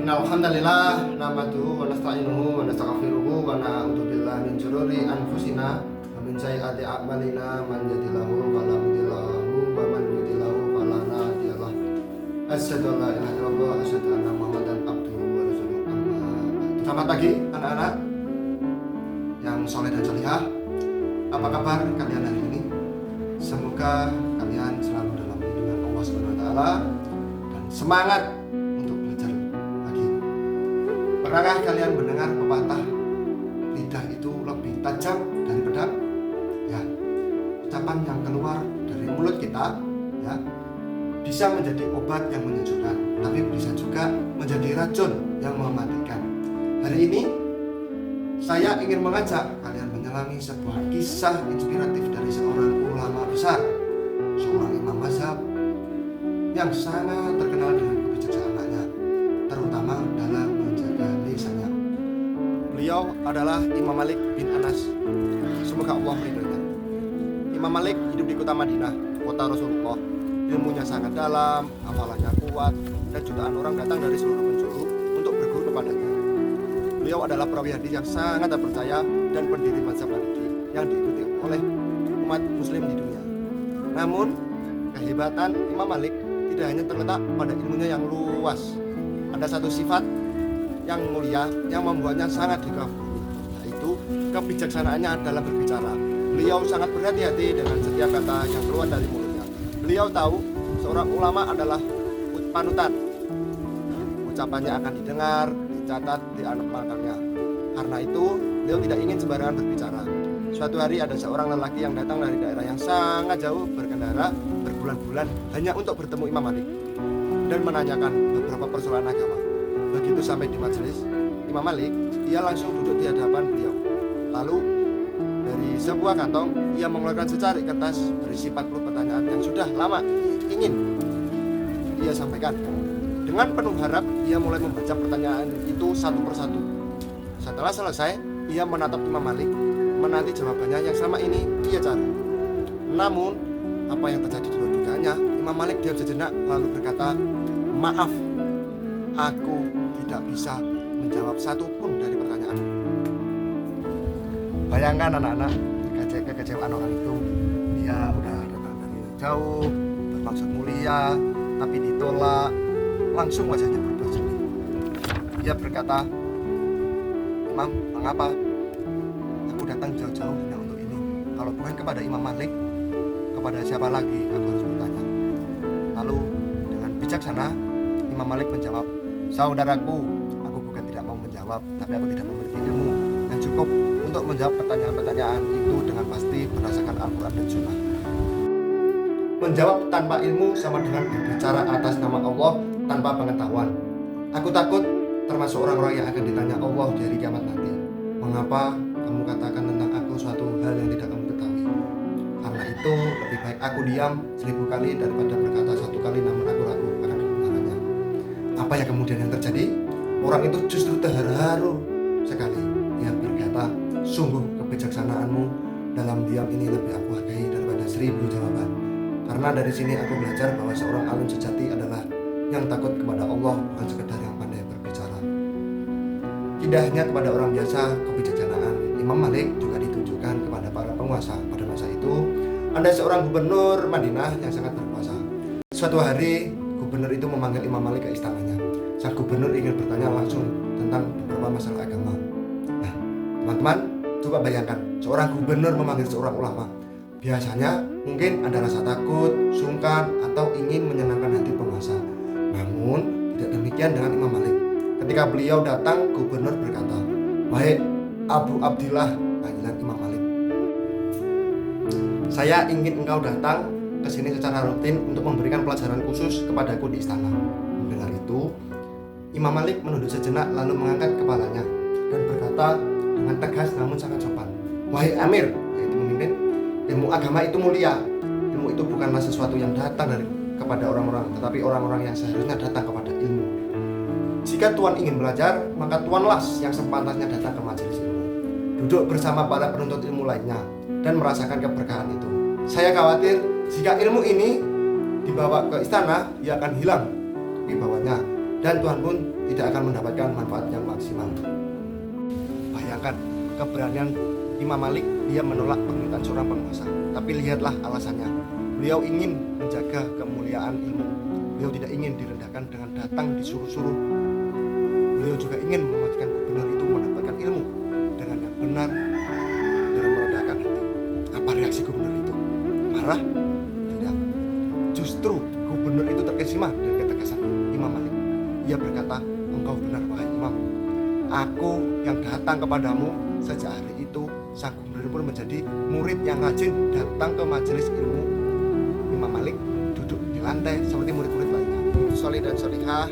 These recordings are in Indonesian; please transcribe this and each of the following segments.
Innal hamdalillah nahmaduhu wa nasta'inuhu wa nastaghfiruhu wa na'udzu billahi min shururi anfusina wa min sayyiati a'malina man yahdihillahu fala mudilla lahu wa man yudlil fala hadiya lahu. Asyhadu an la ilaha illallah wa asyhadu anna Muhammadan abduhu wa rasuluhu. Amma ba'du. Selamat pagi anak-anak yang soleh dan solihah. Apa kabar kalian hari ini? Semoga kalian selalu dalam lindungan Allah Subhanahu wa taala dan semangat untuk belajar lagi. Pernahkah kalian mendengar pepatah lidah itu lebih tajam dari pedang? Ya, ucapan yang keluar dari mulut kita ya bisa menjadi obat yang menyejukkan, tapi bisa juga menjadi racun yang mematikan. Hari ini saya ingin mengajak kalian menyelami sebuah kisah inspiratif dari seorang ulama besar, seorang imam mazhab yang sangat terkenal dengan kebijaksanaannya, terutama dalam menjaga lisannya. Beliau adalah Imam Malik bin Anas. Semoga Allah meridhoinya. Imam Malik hidup di kota Madinah, kota Rasulullah. Ilmunya sangat dalam, hafalannya kuat, dan jutaan orang datang dari seluruh penjuru untuk berguru kepadanya. Beliau adalah perawi hadis yang sangat terpercaya dan pendiri mazhab Maliki yang diikuti oleh umat muslim di dunia. Namun, kehebatan Imam Malik tidak hanya terletak pada ilmunya yang luas. Ada satu sifat yang mulia yang membuatnya sangat dikagumi, yaitu kebijaksanaannya dalam berbicara. Beliau sangat berhati-hati dengan setiap kata yang keluar dari mulutnya. Beliau tahu seorang ulama adalah panutan. Ucapannya akan didengar, dicatat, diamalkannya. Karena itu, beliau tidak ingin sembarangan berbicara. Suatu hari ada seorang lelaki yang datang dari daerah yang sangat jauh berkendara berbulan-bulan hanya untuk bertemu Imam Malik dan menanyakan beberapa persoalan agama. Begitu sampai di majelis Imam Malik, ia langsung duduk di hadapan beliau. Lalu dari sebuah kantong, ia mengeluarkan secari kertas berisi 40 pertanyaan yang sudah lama ingin ia sampaikan. Dengan penuh harap, ia mulai membaca pertanyaan itu satu persatu. Setelah selesai, ia menatap Imam Malik, menanti jawabannya yang selama ini ia cari. Namun, apa yang terjadi di luar dugaannya, Imam Malik diam sejenak lalu berkata, "Maaf, aku tidak bisa menjawab satupun dari pertanyaan." Bayangkan anak-anak, kekecewaan orang itu. Dia udah datang dari jauh, bermaksud mulia, tapi ditolak. Langsung wajahnya berubah sedih. Dia berkata, "Imam, mengapa? Aku datang jauh-jauh hanya untuk ini. Kalau bukan kepada Imam Malik, kepada siapa lagi aku harus bertanya?" Lalu dengan bijaksana, Imam Malik menjawab, "Saudaraku, aku bukan tidak mau menjawab, tapi aku tidak memiliki ilmu yang cukup untuk menjawab pertanyaan-pertanyaan itu dengan pasti berdasarkan Al-Quran dan Sunnah. Menjawab tanpa ilmu sama dengan berbicara atas nama Allah tanpa pengetahuan. Aku takut termasuk orang-orang yang akan ditanya Allah di hari kiamat nanti. Mengapa kamu katakan tentang aku suatu hal yang tidak kamu ketahui? Karena itu lebih baik aku diam 1000 kali daripada berkata 1 kali namun aku ragu akan kebenarannya." Apa yang kemudian yang terjadi? Orang itu justru terharu sekali. Dia berkata, "Sungguh kebijaksanaanmu dalam diam ini lebih aku hargai daripada 1000 jawaban. Karena dari sini aku belajar bahwa seorang alim sejati adalah yang takut kepada Allah, bukan sekedar yang pandai berbicara." Tidak hanya kepada orang biasa kebijaksanaan Imam Malik juga ditunjukkan kepada para penguasa. Pada masa itu ada seorang gubernur Madinah yang sangat berkuasa. Suatu hari gubernur itu memanggil Imam Malik ke istananya. Sang gubernur ingin bertanya langsung tentang beberapa masalah agama. Nah, teman-teman, coba bayangkan seorang gubernur memanggil seorang ulama. Biasanya mungkin ada rasa takut, sungkan, atau ingin menyenangkan hati penguasa. Namun tidak demikian dengan Imam Malik. Ketika beliau datang, gubernur berkata, "Wahai Abu Abdillah," panggilan Imam Malik, "saya ingin engkau datang ke sini secara rutin untuk memberikan pelajaran khusus kepadaku di istana." Mendengar itu, Imam Malik menunduk sejenak lalu mengangkat kepalanya dan berkata dengan tegas namun sangat sopan, "Wahai Amir," yaitu pemimpin, "ilmu agama itu mulia. Ilmu itu bukanlah sesuatu yang datang kepada orang-orang, tetapi orang-orang yang seharusnya datang kepada ilmu. Jika Tuan ingin belajar, maka Tuanlah yang sepantasnya datang ke majelis ilmu, duduk bersama para penuntut ilmu lainnya, dan merasakan keberkahan itu. Saya khawatir jika ilmu ini dibawa ke istana, ia akan hilang wibawanya. dan Tuhan pun tidak akan mendapatkan manfaat yang maksimal. Bayangkan keberanian Imam Malik, dia menolak permintaan seorang penguasa. Tapi lihatlah alasannya. Beliau ingin menjaga kemuliaan ilmu. Beliau tidak ingin direndahkan dengan datang disuruh-suruh. Beliau juga ingin memastikan gubernur itu mendapatkan ilmu dengan yang benar, dengan merendahkan hati. Apa reaksi gubernur itu? Marah? Tidak. Justru gubernur itu terkesima dengan ketegasan Imam Malik. Ia berkata, engkau benar wahai Imam. Aku yang datang kepadamu sejak hari itu, sang gubernur pun menjadi murid yang rajin datang ke majelis ilmu. Imam Malik duduk di lantai seperti murid-murid lainnya. Solih dan solihah,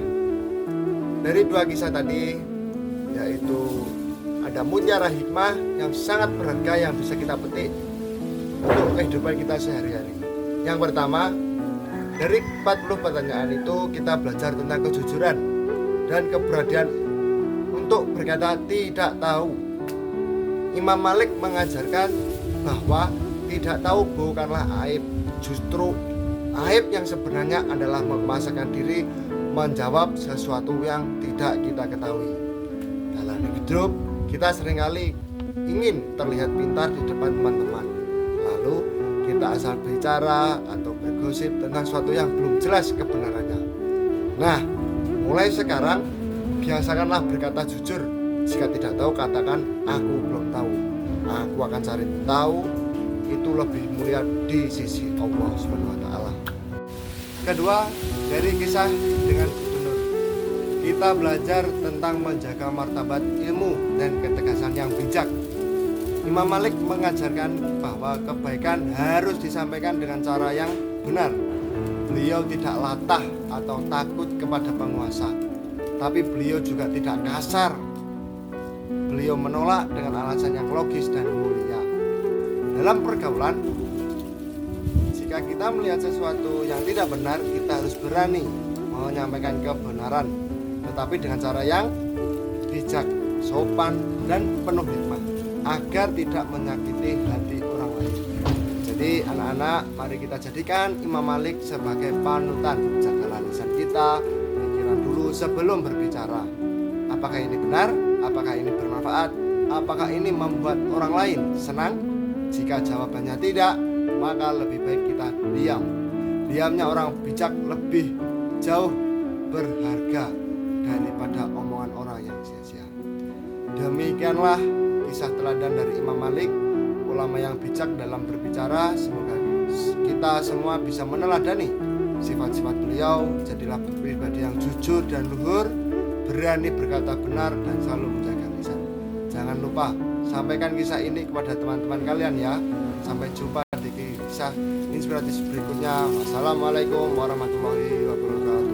dari dua kisah tadi, yaitu ada mutiara hikmah yang sangat berharga yang bisa kita petik untuk kehidupan kita sehari-hari. Yang pertama, dari 40 pertanyaan itu kita belajar tentang kejujuran dan keberanian untuk berkata tidak tahu. Imam Malik mengajarkan bahwa tidak tahu bukanlah aib. Justru aib yang sebenarnya adalah memaksakan diri menjawab sesuatu yang tidak kita ketahui. Dalam hidup, kita seringkali ingin terlihat pintar di depan teman-teman. Lalu kita asal bicara atau bergosip tentang sesuatu yang belum jelas kebenarannya. Nah, mulai sekarang biasakanlah berkata jujur. Jika tidak tahu, katakan aku belum tahu. Aku akan cari tahu. Itu lebih mulia di sisi Allah SWT. Kedua, dari kisah dengan gubernur, kita belajar tentang menjaga martabat ilmu dan ketegasan yang bijak. Imam Malik mengajarkan bahwa kebaikan harus disampaikan dengan cara yang benar. Beliau tidak latah atau takut kepada penguasa, tapi beliau juga tidak kasar. Beliau menolak dengan alasan yang logis dan mulia. Dalam pergaulan, jika kita melihat sesuatu yang tidak benar, kita harus berani menyampaikan kebenaran, tetapi dengan cara yang bijak, sopan, dan penuh hikmah, agar tidak menyakiti hati orang lain. Jadi anak-anak, mari kita jadikan Imam Malik sebagai panutan. Jagalah lisan kita, pikiran dulu sebelum berbicara. Apakah ini benar? Apakah ini bermanfaat? Apakah ini membuat orang lain senang? Jika jawabannya tidak, maka lebih baik kita diam. Diamnya orang bijak lebih jauh berharga daripada omongan orang yang sia-sia. Demikianlah kisah teladan dari Imam Malik, ulama yang bijak dalam berbicara. Semoga kita semua bisa meneladani sifat-sifat beliau. Jadilah pribadi yang jujur dan luhur, berani berkata benar, dan selalu menjaga lisan. Jangan lupa sampaikan kisah ini kepada teman-teman kalian ya. Sampai jumpa di kisah inspiratif berikutnya. Wassalamualaikum warahmatullahi wabarakatuh.